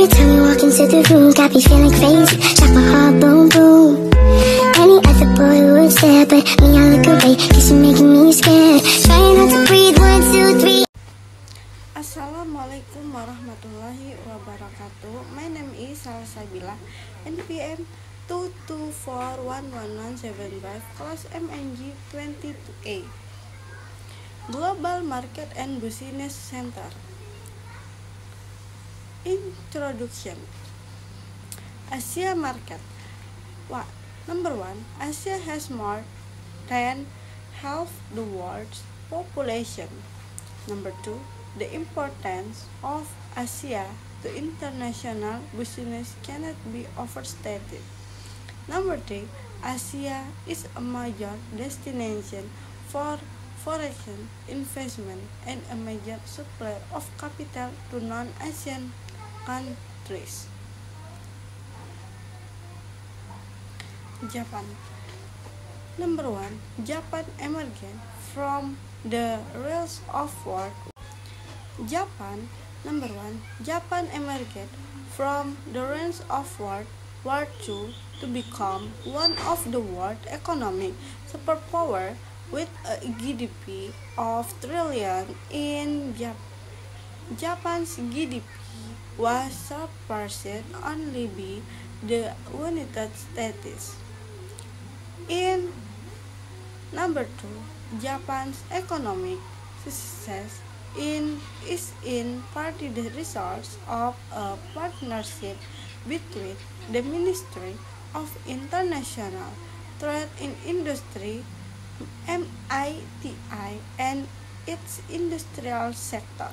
Every time we walk into the room, got me feeling crazy. Shock my heart, boom, boom. Any other boy would stare, but me, I look away, cause you're making me scared. Trying not to breathe, 1, 2, 3. Assalamualaikum warahmatullahi wabarakatuh. My name is Salsabila, NPM 2241175, class MNG 22A. Global Market and Business Center. Introduction. Asia Market. Number 1. Asia has more than half the world's population. Number 2. The importance of Asia to international business cannot be overstated. Number 3. Asia is a major destination for foreign investment and a major supplier of capital to non-Asian countries. Japan. Number 1. Japan emerged from the rest of world. Japan. Number 1. Japan emerged from the rest of World War II to become one of the world economic superpower with a GDP of trillion in Japan's GDP was surpassed only by the United States. In number 2, Japan's economic success is in part the result of a partnership between the Ministry of International Trade and Industry (MITI) and its industrial sector.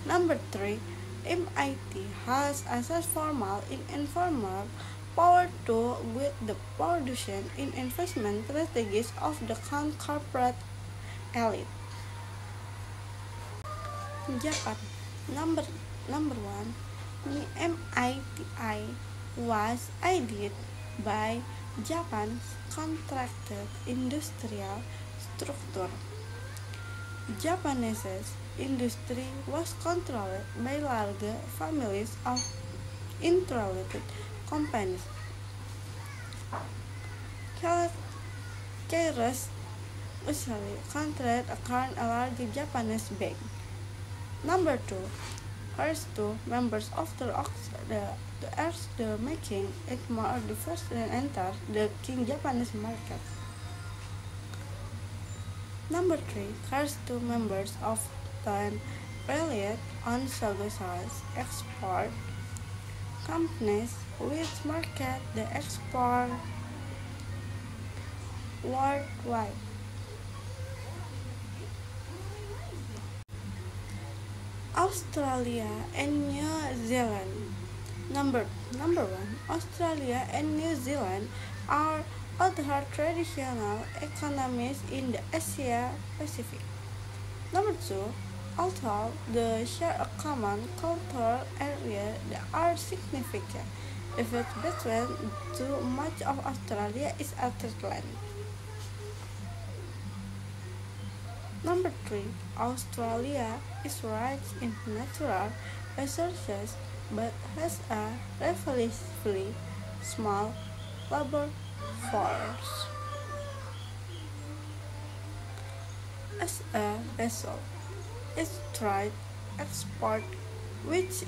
Number 3, MIT has access formal and informal power to with the production and investment strategies of the corporate elite. Japan. Number 1, MITI was aided by Japan's contracted industrial structure. Japanese industry was controlled by large families of interrelated companies. Kairos usually controlled a large Japanese bank. Number 2, first two members of the making it more diverse and enter the king Japanese market. Number 3, first two members of the relied on Sagasa's export companies which market the export worldwide. Australia and New Zealand. Number 1, Australia and New Zealand are other traditional economies in the Asia Pacific. Number 2, although they share a common cultural area, they are significant. The difference between too much of Australia is Atlantic. Number 3, Australia is rich in natural resources but has a relatively small labor force. As a result, its trade export, which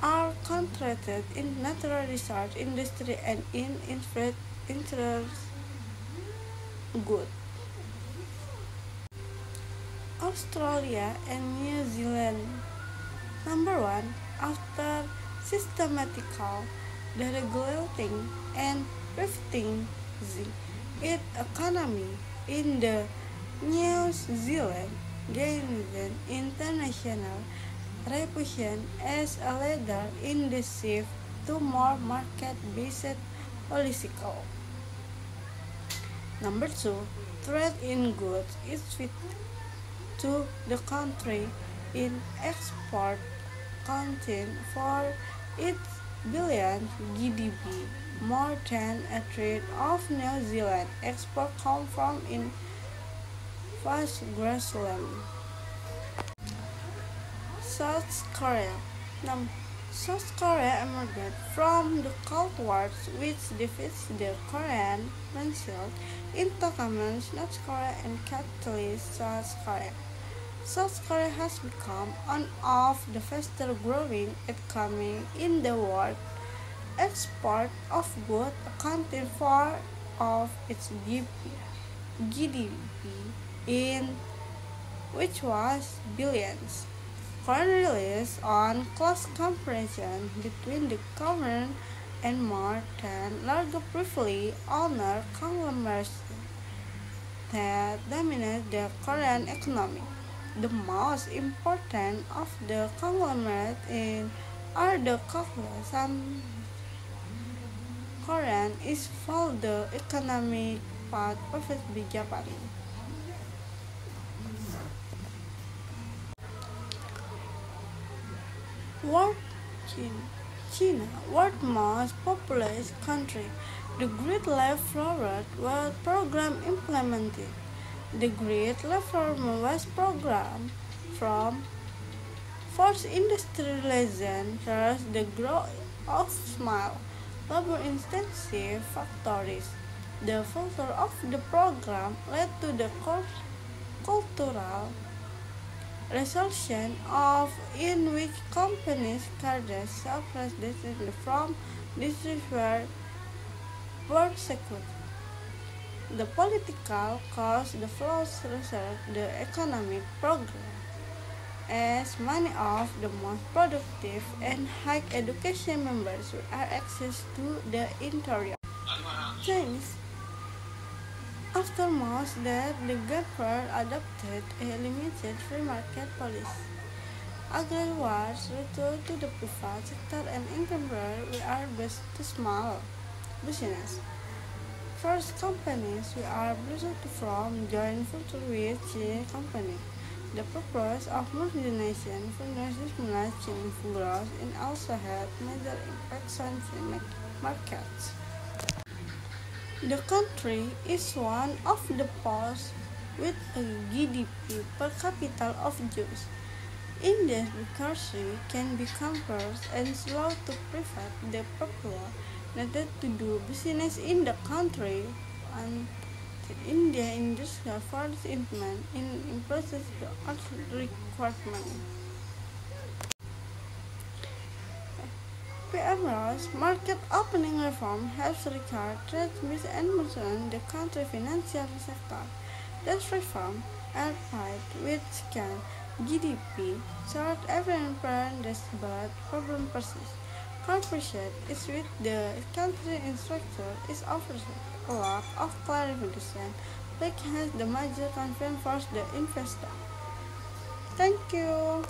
are concentrated in natural resource industry and in infrastructure goods. Australia and New Zealand. Number 1, after systematical deregulating and revitalizing its economy in the New Zealand gained international reputation as a leader in the shift to more market-based political. Number 2, trade in goods is fit to the country in export content for its billion GDP. More than a third of New Zealand export come from in vast grassland. South Korea. South Korea emerged from the Cold War, which divides the Korean Peninsula into Communist North Korea and capitalist South Korea. South Korea has become one of the fastest-growing economies in the world, export of goods accounting for of its GDP in which was billions. Current release on close comparison between the government and more than larger privately owned conglomerates that dominate the Korean economy. The most important of the conglomerates are the Korean. Korean is for the economic part of the Japan. World China, world's most populous country. The Great Leap Forward was program implemented. The Great Leap Forward was programmed from forced industrialization through the growth of small, labor-intensive factories. The failure of the program led to the cultural resolution of in which companies carried self-resistance from districts were persecuted. The political cause the flaws result the economic progress, as many of the most productive and high education members are access to the interior. Thanks. After most that the government adopted a limited free market policy. Agrarian wars returned to the private sector and in temporary are based to small business. First companies we are blessed from joint venture with Chinese company. The purpose of modernization stimulate Chinese growth and also had major impacts on free markets. The country is one of the poorest with a GDP per capita of Jews. India's bureaucracy can be compared and slow to prevent the people needed to do business in the country, and India industrial force implement imposes the requirement. PMR's market opening reform helps recover trade and maintain the country's financial sector. This reform, allied with scale GDP, short every parent but problem persists. Corporation is with the country structure is offers a lot of clarification, like has the major confidence for the investor. Thank you.